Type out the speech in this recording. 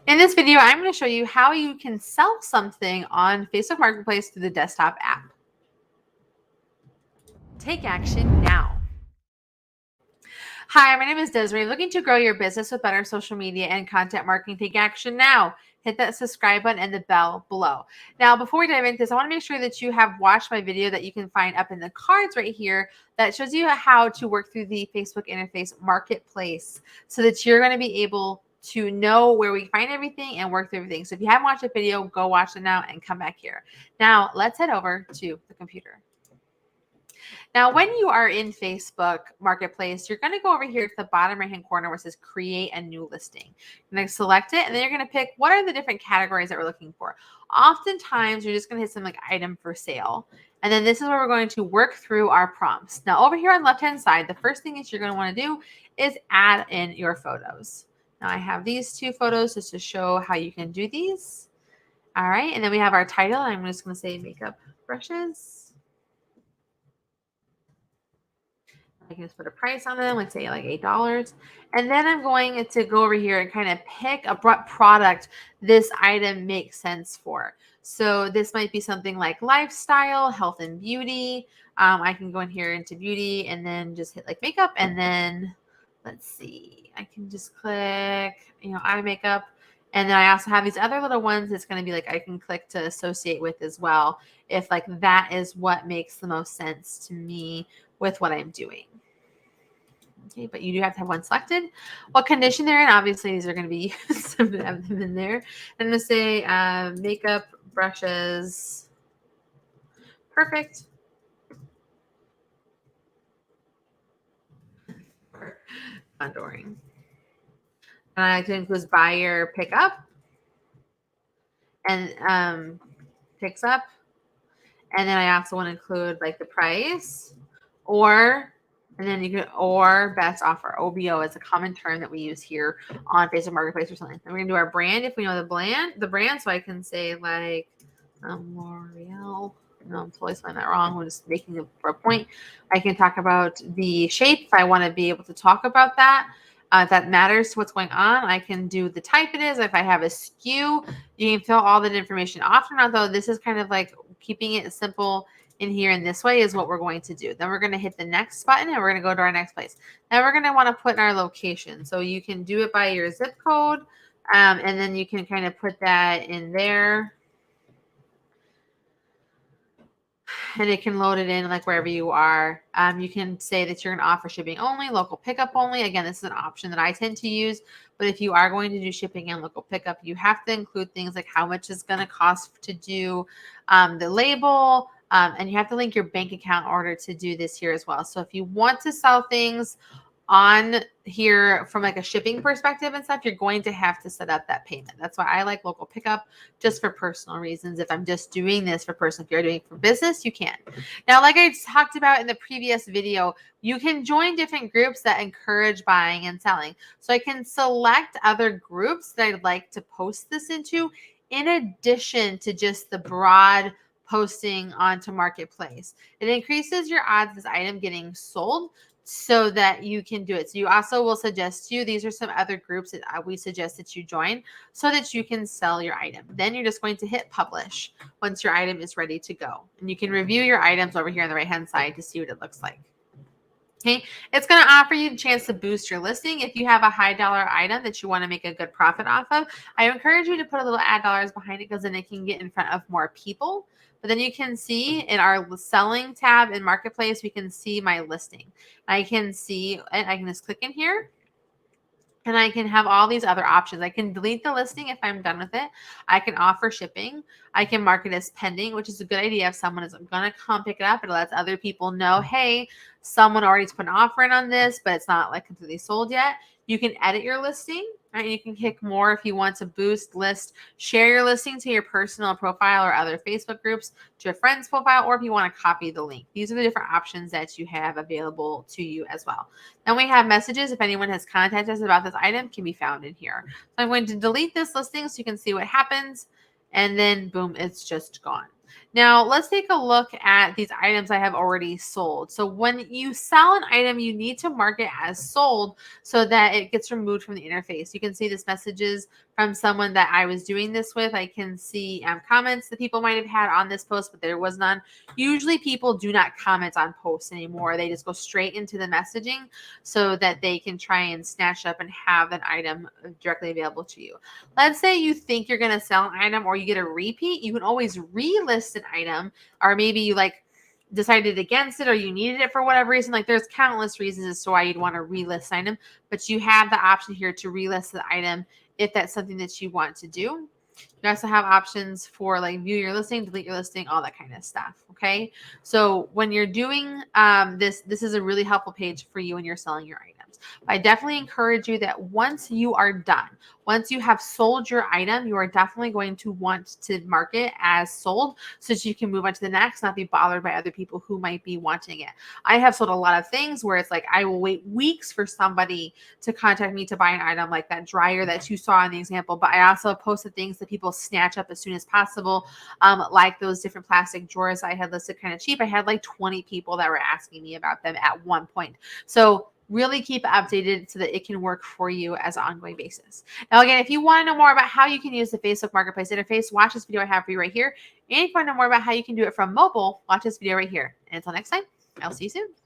In this video, I'm going to show you how you can sell something on Facebook Marketplace through the desktop app. Take action now. Hi, my name is Desiree. Looking to grow your business with better social media and content marketing? Take action now. Hit that subscribe button and the bell below. Now, before we dive into this, I want to make sure that you have watched my video that you can find up in the cards right here that shows you how to work through the Facebook interface marketplace so that you're going to be able to know where we find everything and work through everything. So if you haven't watched the video, go watch it now and come back here. Now, let's head over to the computer. Now, when you are in Facebook Marketplace, you're going to go over here to the bottom right-hand corner where it says create a new listing. You're going to select it, and then you're going to pick what are the different categories that we're looking for. Oftentimes, you're just going to hit something like item for sale. And then this is where we're going to work through our prompts. Now, over here on the left-hand side, the first thing that you're going to want to do is add in your photos. Now, I have these two photos just to show how you can do these. All right, and then we have our title. I'm just going to say makeup brushes. I can just put a price on them, let's say like $8. And then I'm going to go over here and kind of pick what product this item makes sense for. So this might be something like lifestyle, health and beauty. I can go in here into beauty and then just hit like makeup. And then let's see, I can just click, eye makeup. And then I also have these other little ones that's going to be like I can click to associate with as well if like that is what makes the most sense to me with what I'm doing. Okay, but you do have to have one selected. What condition they're in, obviously these are going to be used. So I'm going to have them in there. I'm going to say makeup brushes. Perfect. Contouring. And I can include buyer pickup and picks up. And then I also want to include like the price and then you can, or best offer. OBO is a common term that we use here on Facebook Marketplace or something. And we're going to do our brand if we know the brand. So I can say like L'Oreal. No, I'm totally spelling that wrong. I'm just making it for a point. I can talk about the shape if I want to be able to talk about that. If that matters to what's going on, I can do the type it is. If I have a SKU, you can fill all that information. Often, although this is kind of like keeping it simple in here in this way is what we're going to do. Then we're going to hit the next button and we're going to go to our next place. Now we're going to want to put in our location. So you can do it by your zip code, and then you can kind of put that in there. And it can load it in like wherever you are. You can say that you're going to offer shipping only, local pickup only. Again, this is an option that I tend to use. But if you are going to do shipping and local pickup, you have to include things like how much it's going to cost to do the label. And you have to link your bank account in order to do this here as well. So if you want to sell things on here from like a shipping perspective and stuff, you're going to have to set up that payment. That's why I like local pickup just for personal reasons. If I'm just doing this for personal, if you're doing it for business, you can. Now, like I talked about in the previous video, you can join different groups that encourage buying and selling. So I can select other groups that I'd like to post this into in addition to just the broad posting onto Marketplace. It increases your odds of this item getting sold so that you can do it. So you also will suggest to you, these are some other groups that we suggest that you join so that you can sell your item. Then you're just going to hit publish once your item is ready to go. And you can review your items over here on the right-hand side to see what it looks like. Okay, it's going to offer you a chance to boost your listing. If you have a high dollar item that you want to make a good profit off of, I encourage you to put a little ad dollars behind it because then it can get in front of more people. But then you can see in our selling tab in Marketplace, we can see my listing. I can see it. I can just click in here. And I can have all these other options. I can delete the listing if I'm done with it. I can offer shipping. I can mark it as pending, which is a good idea if someone is going to come pick it up. It lets other people know, hey, someone already put an offer in on this, but it's not like completely sold yet. You can edit your listing. Right? You can click more if you want to boost, list, share your listing to your personal profile or other Facebook groups, to a friend's profile, or if you want to copy the link. These are the different options that you have available to you as well. Then we have messages. If anyone has contacted us about this item, can be found in here. So I'm going to delete this listing so you can see what happens. And then boom, it's just gone. Now, let's take a look at these items I have already sold. So when you sell an item, you need to mark it as sold so that it gets removed from the interface. You can see this messages from someone that I was doing this with. I can see comments that people might have had on this post, but there was none. Usually people do not comment on posts anymore. They just go straight into the messaging so that they can try and snatch up and have an item directly available to you. Let's say you think you're going to sell an item or you get a repeat, you can always relist an item, or maybe you decided against it or you needed it for whatever reason. Like there's countless reasons as to why you'd want to relist an item, but you have the option here to relist the item if that's something that you want to do. You also have options for view your listing, delete your listing, all that kind of stuff. Okay. So when you're doing this is a really helpful page for you when you're selling your items. I definitely encourage you that once you are done, once you have sold your item, you are definitely going to want to mark it as sold so that you can move on to the next, not be bothered by other people who might be wanting it. I have sold a lot of things where it's like I will wait weeks for somebody to contact me to buy an item like that dryer that you saw in the example, but I also posted things that people snatch up as soon as possible, like those different plastic drawers I had listed kind of cheap. I had 20 people that were asking me about them at one point. So really keep it updated so that it can work for you as an ongoing basis. Now, again, if you want to know more about how you can use the Facebook Marketplace interface, watch this video I have for you right here. And if you want to know more about how you can do it from mobile, watch this video right here. And until next time, I'll see you soon.